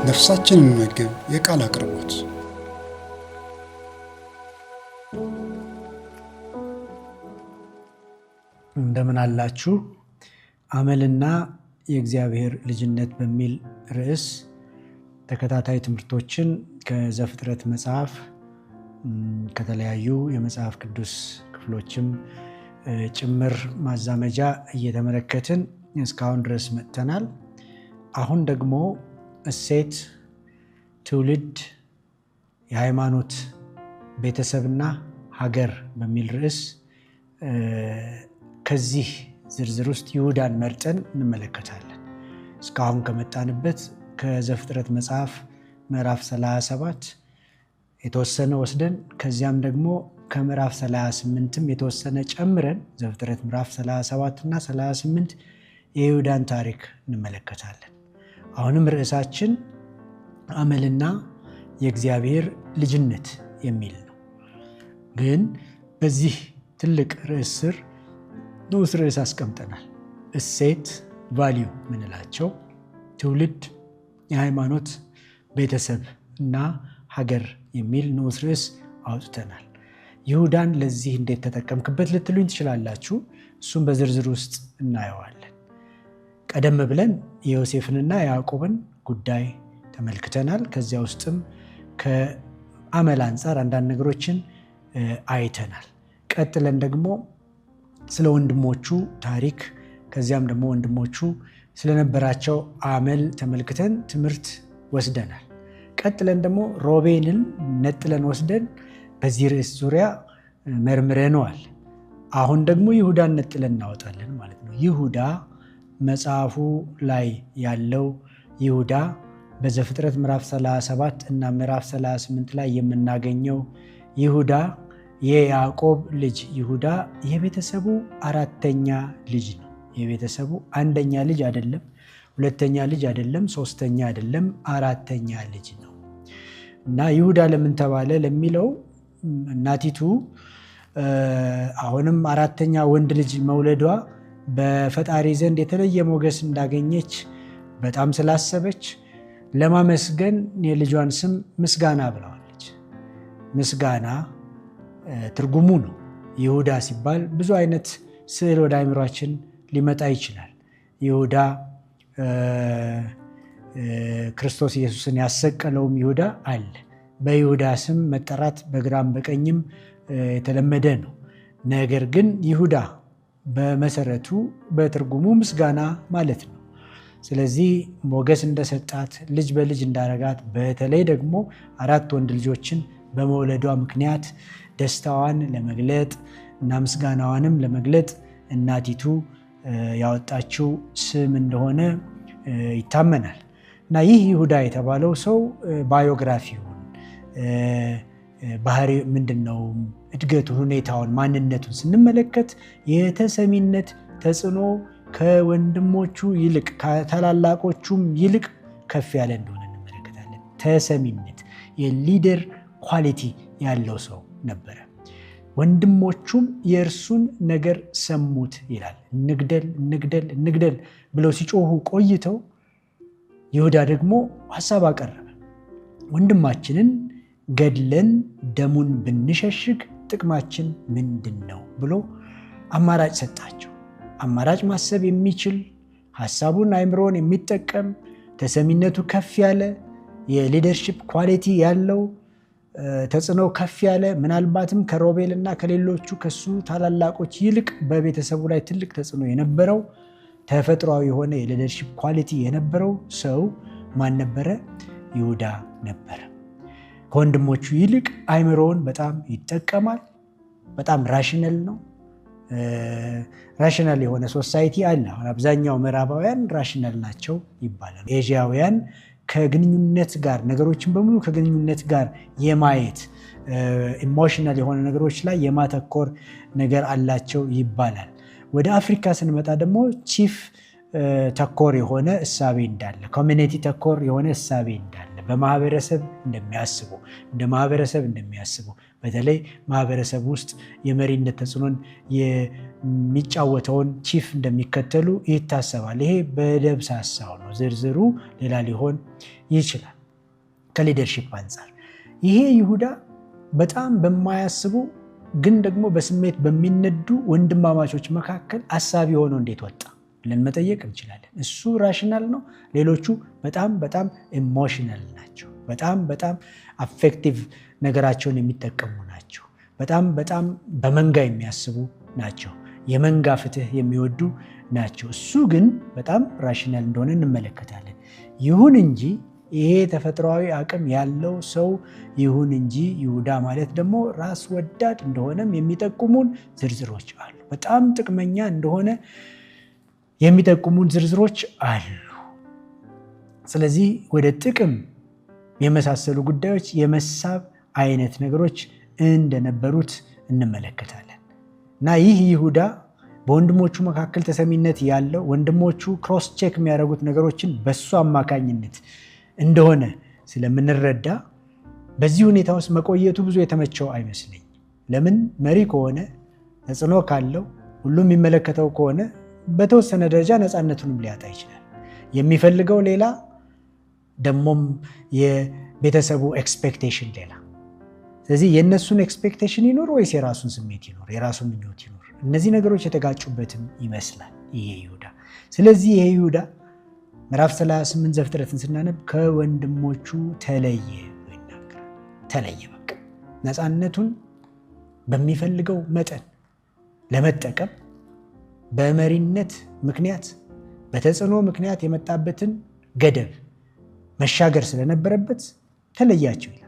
ነፍሳችንን ምግብ የቃል አቅርቦት። እንደምን አላችሁ? አመልና የእግዚአብሔር ልጅነት በሚል ርዕስ ተከታታይ ትምህርቶችን ከዘፍጥረት መጽሐፍ ከተለያዩ የመጽሐፍ ቅዱስ ክፍሎችም ጭምር ማዛመጃ እየተመለከትን እስካሁን ድረስ መጥተናል። አሁን ደግሞ እሴት፣ ትውልድ፣ የሃይማኖት፣ ቤተሰብና ሀገር በሚል ርዕስ ከዚህ ዝርዝር ውስጥ ይሁዳን መርጠን እንመለከታለን። እስካሁን ከመጣንበት ከዘፍጥረት መጽሐፍ ምዕራፍ 37 የተወሰነ ወስደን ከዚያም ደግሞ ከምዕራፍ 38ም የተወሰነ ጨምረን ዘፍጥረት ምዕራፍ 37 እና 38 የይሁዳን ታሪክ እንመለከታለን። አሁንም ርዕሳችን አመልና የእግዚአብሔር ልጅነት የሚል ነው። ግን በዚህ ትልቅ ርዕስ ስር ንዑስ ርዕስ አስቀምጠናል። እሴት ቫሊዩ ምንላቸው፣ ትውልድ፣ የሃይማኖት፣ ቤተሰብ እና ሀገር የሚል ንዑስ ርዕስ አውጥተናል። ይሁዳን ለዚህ እንዴት ተጠቀምክበት ልትሉኝ ትችላላችሁ። እሱም በዝርዝር ውስጥ እናየዋለን። ቀደም ብለን የዮሴፍንና የያዕቆብን ጉዳይ ተመልክተናል። ከዚያ ውስጥም ከአመል አንጻር አንዳንድ ነገሮችን አይተናል። ቀጥለን ደግሞ ስለ ወንድሞቹ ታሪክ ከዚያም ደግሞ ወንድሞቹ ስለነበራቸው አመል ተመልክተን ትምህርት ወስደናል። ቀጥለን ደግሞ ሮቤልን ነጥለን ወስደን በዚህ ርዕስ ዙሪያ መርምረነዋል። አሁን ደግሞ ይሁዳን ነጥለን እናወጣለን ማለት ነው። ይሁዳ መጽሐፉ ላይ ያለው ይሁዳ በዘፍጥረት ምዕራፍ 37 እና ምዕራፍ 38 ላይ የምናገኘው ይሁዳ የያዕቆብ ልጅ ይሁዳ የቤተሰቡ አራተኛ ልጅ ነው። የቤተሰቡ አንደኛ ልጅ አይደለም፣ ሁለተኛ ልጅ አይደለም፣ ሶስተኛ አይደለም፣ አራተኛ ልጅ ነው። እና ይሁዳ ለምን ተባለ ለሚለው እናቲቱ አሁንም አራተኛ ወንድ ልጅ መውለዷ በፈጣሪ ዘንድ የተለየ ሞገስ እንዳገኘች በጣም ስላሰበች ለማመስገን የልጇን ስም ምስጋና ብለዋለች። ምስጋና ትርጉሙ ነው። ይሁዳ ሲባል ብዙ አይነት ስዕል ወደ አእምሯችን ሊመጣ ይችላል። ይሁዳ ክርስቶስ ኢየሱስን ያሰቀለውም ይሁዳ አለ። በይሁዳ ስም መጠራት በግራም በቀኝም የተለመደ ነው። ነገር ግን ይሁዳ በመሰረቱ በትርጉሙ ምስጋና ማለት ነው። ስለዚህ ሞገስ እንደሰጣት ልጅ በልጅ እንዳረጋት በተለይ ደግሞ 4 ወንድ ልጆችን በመውለዷ ምክንያት ደስታዋን ለመግለጥ እና ምስጋናዋንም ለመግለጥ እናቲቱ ያወጣችው ስም እንደሆነ ይታመናል። እና ይህ ይሁዳ የተባለው ሰው ባዮግራፊውን ባህሪ ምንድነው፣ እድገቱ፣ ሁኔታውን፣ ማንነቱን ስንመለከት የተሰሚነት ተጽዕኖ ከወንድሞቹ ይልቅ ከታላላቆቹም ይልቅ ከፍ ያለ እንደሆነ እንመለከታለን። ተሰሚነት፣ የሊደር ኳሊቲ ያለው ሰው ነበረ። ወንድሞቹም የእርሱን ነገር ሰሙት ይላል። እንግደል እንግደል እንግደል ብለው ሲጮሁ ቆይተው ይሁዳ ደግሞ ሐሳብ አቀረበ። ወንድማችንን ገድለን ደሙን ብንሸሽግ ጥቅማችን ምንድን ነው ብሎ አማራጭ ሰጣቸው። አማራጭ ማሰብ የሚችል ሐሳቡን አእምሮን የሚጠቀም ተሰሚነቱ ከፍ ያለ የሊደርሺፕ ኳሊቲ ያለው ተጽዕኖ ከፍ ያለ ምናልባትም ከሮቤል እና ከሌሎቹ ከሱ ታላላቆች ይልቅ በቤተሰቡ ላይ ትልቅ ተጽዕኖ የነበረው ተፈጥሯዊ የሆነ የሊደርሺፕ ኳሊቲ የነበረው ሰው ማን ነበረ? ይሁዳ ነበረ። ከወንድሞቹ ይልቅ አእምሮውን በጣም ይጠቀማል። በጣም ራሽናል ነው። ራሽናል የሆነ ሶሳይቲ አለ። አብዛኛው ምዕራባውያን ራሽናል ናቸው ይባላል። ኤዥያውያን ከግንኙነት ጋር ነገሮችን በሙሉ ከግንኙነት ጋር የማየት ኢሞሽናል የሆነ ነገሮች ላይ የማተኮር ነገር አላቸው ይባላል። ወደ አፍሪካ ስንመጣ ደግሞ ቺፍ ተኮር የሆነ እሳቤ እንዳለ፣ ኮሚኒቲ ተኮር የሆነ እሳቤ እንዳለ በማህበረሰብ እንደሚያስቡ እንደ ማህበረሰብ እንደሚያስቡ በተለይ ማህበረሰብ ውስጥ የመሪነት ተጽዕኖን የሚጫወተውን ቺፍ እንደሚከተሉ ይታሰባል። ይሄ በደብሳሳው ነው፣ ዝርዝሩ ሌላ ሊሆን ይችላል። ከሊደርሺፕ አንጻር ይሄ ይሁዳ በጣም በማያስቡ ግን ደግሞ በስሜት በሚነዱ ወንድማማቾች መካከል አሳቢ ሆኖ እንዴት ወጣ ብለን መጠየቅ እንችላለን። እሱ ራሽናል ነው፣ ሌሎቹ በጣም ኢሞሽናል ናቸው። በጣም አፌክቲቭ ነገራቸውን የሚጠቀሙ ናቸው። በጣም በመንጋ የሚያስቡ ናቸው። የመንጋ ፍትህ የሚወዱ ናቸው። እሱ ግን በጣም ራሽናል እንደሆነ እንመለከታለን። ይሁን እንጂ ይሄ ተፈጥሯዊ አቅም ያለው ሰው ይሁን እንጂ ይሁዳ ማለት ደግሞ ራስ ወዳድ እንደሆነም የሚጠቁሙን ዝርዝሮች አሉ። በጣም ጥቅመኛ እንደሆነ የሚጠቁሙን ዝርዝሮች አሉ። ስለዚህ ወደ ጥቅም የመሳሰሉ ጉዳዮች የመሳብ አይነት ነገሮች እንደነበሩት እንመለከታለን እና ይህ ይሁዳ በወንድሞቹ መካከል ተሰሚነት ያለው ወንድሞቹ ክሮስ ቼክ የሚያደርጉት ነገሮችን በሱ አማካኝነት እንደሆነ ስለምንረዳ በዚህ ሁኔታ ውስጥ መቆየቱ ብዙ የተመቸው አይመስለኝ። ለምን? መሪ ከሆነ ተጽዕኖ ካለው ሁሉም የሚመለከተው ከሆነ በተወሰነ ደረጃ ነፃነቱንም ሊያጣ ይችላል። የሚፈልገው ሌላ፣ ደግሞም የቤተሰቡ ኤክስፔክቴሽን ሌላ። ስለዚህ የእነሱን ኤክስፔክቴሽን ይኖር ወይስ የራሱን ስሜት ይኖር፣ የራሱን ምኞት ይኖር? እነዚህ ነገሮች የተጋጩበትም ይመስላል ይሄ ይሁዳ። ስለዚህ ይሄ ይሁዳ ምዕራፍ 38 ዘፍጥረትን ስናነብ ከወንድሞቹ ተለየ ይናገራል። ተለየ፣ በቃ ነፃነቱን በሚፈልገው መጠን ለመጠቀም በመሪነት ምክንያት በተጽዕኖ ምክንያት የመጣበትን ገደብ መሻገር ስለነበረበት ተለያቸው ይላል።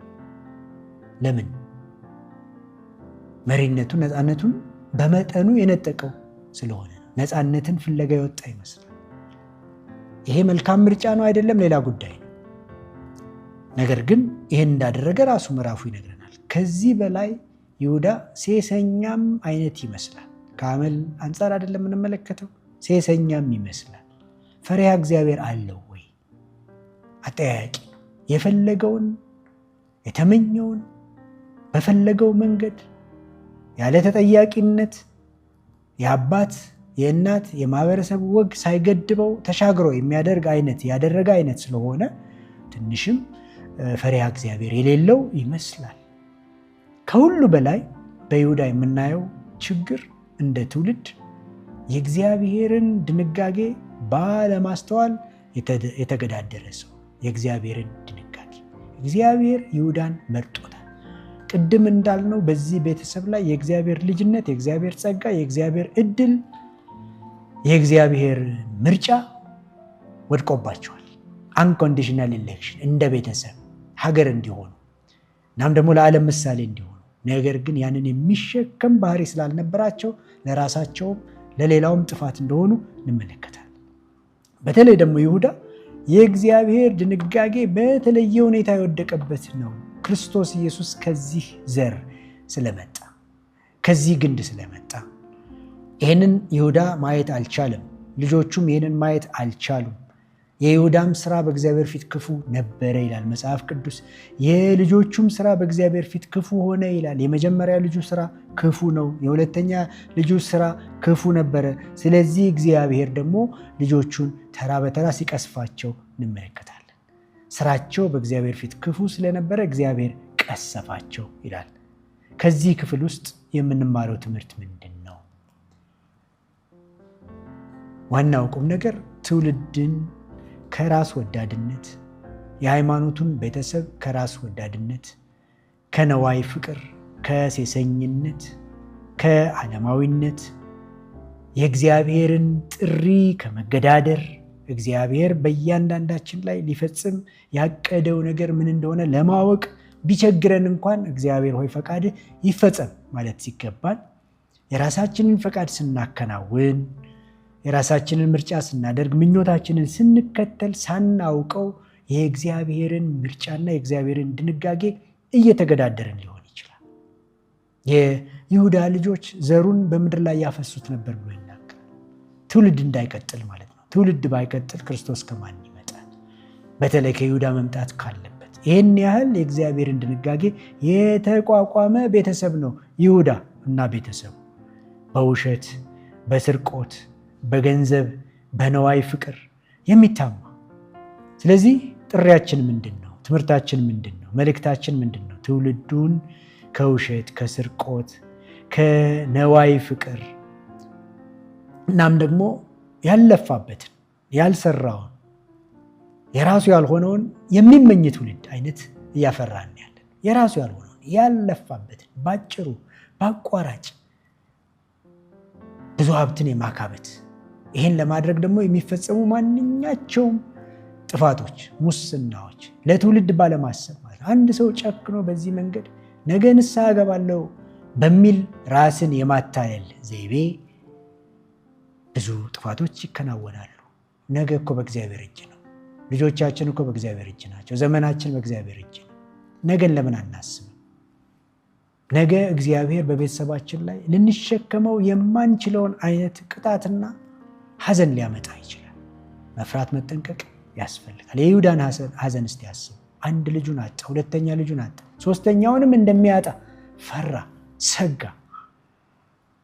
ለምን? መሪነቱን ነፃነቱን በመጠኑ የነጠቀው ስለሆነ ነው። ነፃነትን ፍለጋ የወጣ ይመስላል። ይሄ መልካም ምርጫ ነው አይደለም፣ ሌላ ጉዳይ ነው። ነገር ግን ይህን እንዳደረገ ራሱ ምዕራፉ ይነግረናል። ከዚህ በላይ ይሁዳ ሴሰኛም አይነት ይመስላል። ከአመል አንጻር አይደለም የምንመለከተው፣ ሴሰኛም ይመስላል። ፈሪሃ እግዚአብሔር አለው ወይ? አጠያያቂ ነው። የፈለገውን የተመኘውን በፈለገው መንገድ ያለ ተጠያቂነት የአባት የእናት የማህበረሰብ ወግ ሳይገድበው ተሻግሮ ያደረገ አይነት ስለሆነ ትንሽም ፈሪሃ እግዚአብሔር የሌለው ይመስላል። ከሁሉ በላይ በይሁዳ የምናየው ችግር እንደ ትውልድ የእግዚአብሔርን ድንጋጌ ባለማስተዋል የተገዳደረ ሰው። የእግዚአብሔርን ድንጋጌ እግዚአብሔር ይሁዳን መርጦታል። ቅድም እንዳልነው በዚህ ቤተሰብ ላይ የእግዚአብሔር ልጅነት፣ የእግዚአብሔር ጸጋ፣ የእግዚአብሔር እድል፣ የእግዚአብሔር ምርጫ ወድቆባቸዋል። አንኮንዲሽናል ኢሌክሽን እንደ ቤተሰብ ሀገር እንዲሆኑ እናም ደግሞ ለዓለም ምሳሌ እንዲሆኑ፣ ነገር ግን ያንን የሚሸከም ባህሪ ስላልነበራቸው ለራሳቸውም ለሌላውም ጥፋት እንደሆኑ እንመለከታለን። በተለይ ደግሞ ይሁዳ የእግዚአብሔር ድንጋጌ በተለየ ሁኔታ የወደቀበት ነው። ክርስቶስ ኢየሱስ ከዚህ ዘር ስለመጣ፣ ከዚህ ግንድ ስለመጣ ይህንን ይሁዳ ማየት አልቻለም። ልጆቹም ይህንን ማየት አልቻሉም። የይሁዳም ስራ በእግዚአብሔር ፊት ክፉ ነበረ ይላል መጽሐፍ ቅዱስ። የልጆቹም ስራ በእግዚአብሔር ፊት ክፉ ሆነ ይላል። የመጀመሪያ ልጁ ስራ ክፉ ነው፣ የሁለተኛ ልጁ ስራ ክፉ ነበረ። ስለዚህ እግዚአብሔር ደግሞ ልጆቹን ተራ በተራ ሲቀስፋቸው እንመለከታለን። ስራቸው በእግዚአብሔር ፊት ክፉ ስለነበረ እግዚአብሔር ቀሰፋቸው ይላል። ከዚህ ክፍል ውስጥ የምንማረው ትምህርት ምንድን ነው? ዋናው ቁም ነገር ትውልድን ከራስ ወዳድነት፣ የሃይማኖቱን ቤተሰብ ከራስ ወዳድነት፣ ከነዋይ ፍቅር፣ ከሴሰኝነት፣ ከዓለማዊነት፣ የእግዚአብሔርን ጥሪ ከመገዳደር፣ እግዚአብሔር በእያንዳንዳችን ላይ ሊፈጽም ያቀደው ነገር ምን እንደሆነ ለማወቅ ቢቸግረን እንኳን እግዚአብሔር ሆይ ፈቃድህ ይፈጸም ማለት ሲገባን የራሳችንን ፈቃድ ስናከናውን፣ የራሳችንን ምርጫ ስናደርግ፣ ምኞታችንን ስንከተል ሳናውቀው የእግዚአብሔርን ምርጫና የእግዚአብሔርን ድንጋጌ እየተገዳደርን ሊሆን ይችላል። የይሁዳ ልጆች ዘሩን በምድር ላይ ያፈሱት ነበር ብሎ ይናገራል። ትውልድ እንዳይቀጥል ማለት ነው። ትውልድ ባይቀጥል ክርስቶስ ከማን ይመጣል? በተለይ ከይሁዳ መምጣት ካለበት። ይህን ያህል የእግዚአብሔርን ድንጋጌ የተቋቋመ ቤተሰብ ነው ይሁዳ እና ቤተሰቡ በውሸት፣ በስርቆት፣ በገንዘብ፣ በነዋይ ፍቅር የሚታማ። ስለዚህ ጥሪያችን ምንድን ነው? ትምህርታችን ምንድን ነው? መልእክታችን ምንድን ነው? ትውልዱን ከውሸት፣ ከስርቆት፣ ከነዋይ ፍቅር እናም ደግሞ ያልለፋበትን ያልሰራውን የራሱ ያልሆነውን የሚመኝ ትውልድ አይነት እያፈራን ያለን የራሱ ያልሆነውን ያልለፋበትን ባጭሩ በአቋራጭ ብዙ ሀብትን የማካበት ይህን ለማድረግ ደግሞ የሚፈጸሙ ማንኛቸውም ጥፋቶች፣ ሙስናዎች ለትውልድ ባለማሰብ ማለት አንድ ሰው ጨክኖ በዚህ መንገድ ነገ ንስሐ እገባለሁ በሚል ራስን የማታለል ዘይቤ ብዙ ጥፋቶች ይከናወናሉ። ነገ እኮ በእግዚአብሔር እጅ ነው። ልጆቻችን እኮ በእግዚአብሔር እጅ ናቸው። ዘመናችን በእግዚአብሔር እጅ ነው። ነገን ለምን አናስብም? ነገ እግዚአብሔር በቤተሰባችን ላይ ልንሸከመው የማንችለውን አይነት ቅጣትና ሐዘን ሊያመጣ ይችላል። መፍራት መጠንቀቅ ያስፈልጋል። የይሁዳን ሐዘን እስቲ ያስቡ። አንድ ልጁን አጣ፣ ሁለተኛ ልጁን አጣ፣ ሶስተኛውንም እንደሚያጣ ፈራ፣ ሰጋ።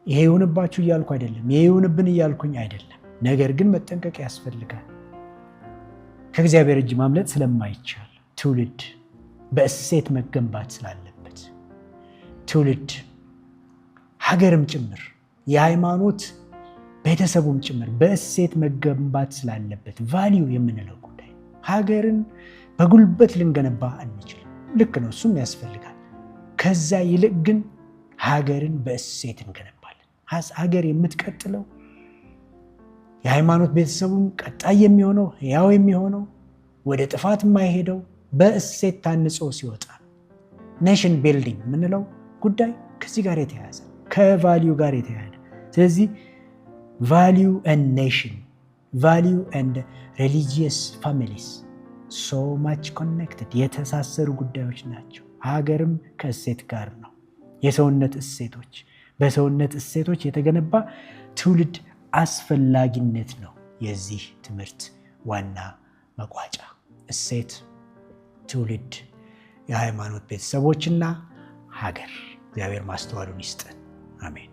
ይሄ ይሁንባችሁ እያልኩ አይደለም፣ ይሄ ይሁንብን እያልኩኝ አይደለም። ነገር ግን መጠንቀቅ ያስፈልጋል። ከእግዚአብሔር እጅ ማምለጥ ስለማይቻል ትውልድ በእሴት መገንባት ስላለበት ትውልድ ሀገርም ጭምር የሃይማኖት ቤተሰቡም ጭምር በእሴት መገንባት ስላለበት ቫሊዩ የምንለው ጉዳይ ሀገርን በጉልበት ልንገነባ አንችልም። ልክ ነው፣ እሱም ያስፈልጋል። ከዛ ይልቅ ግን ሀገርን በእሴት እንገነባለን። ሀገር የምትቀጥለው የሃይማኖት ቤተሰቡም ቀጣይ የሚሆነው ሕያው የሚሆነው ወደ ጥፋት የማይሄደው በእሴት ታንጾ ሲወጣ ኔሽን ቢልዲንግ የምንለው ጉዳይ ከዚህ ጋር የተያያዘ ከቫሊዩ ጋር የተያያዘ። ስለዚህ ቫሊዩ ኤንድ ኔሽን፣ ቫሊዩ ኤንድ ሪሊጂየስ ፋሚሊስ ሶ ማች ኮኔክትድ የተሳሰሩ ጉዳዮች ናቸው። ሀገርም ከእሴት ጋር ነው። የሰውነት እሴቶች፣ በሰውነት እሴቶች የተገነባ ትውልድ አስፈላጊነት ነው የዚህ ትምህርት ዋና መቋጫ። እሴት፣ ትውልድ፣ የሃይማኖት ቤተሰቦችና ሀገር። እግዚአብሔር ማስተዋሉን ይስጠን። አሜን።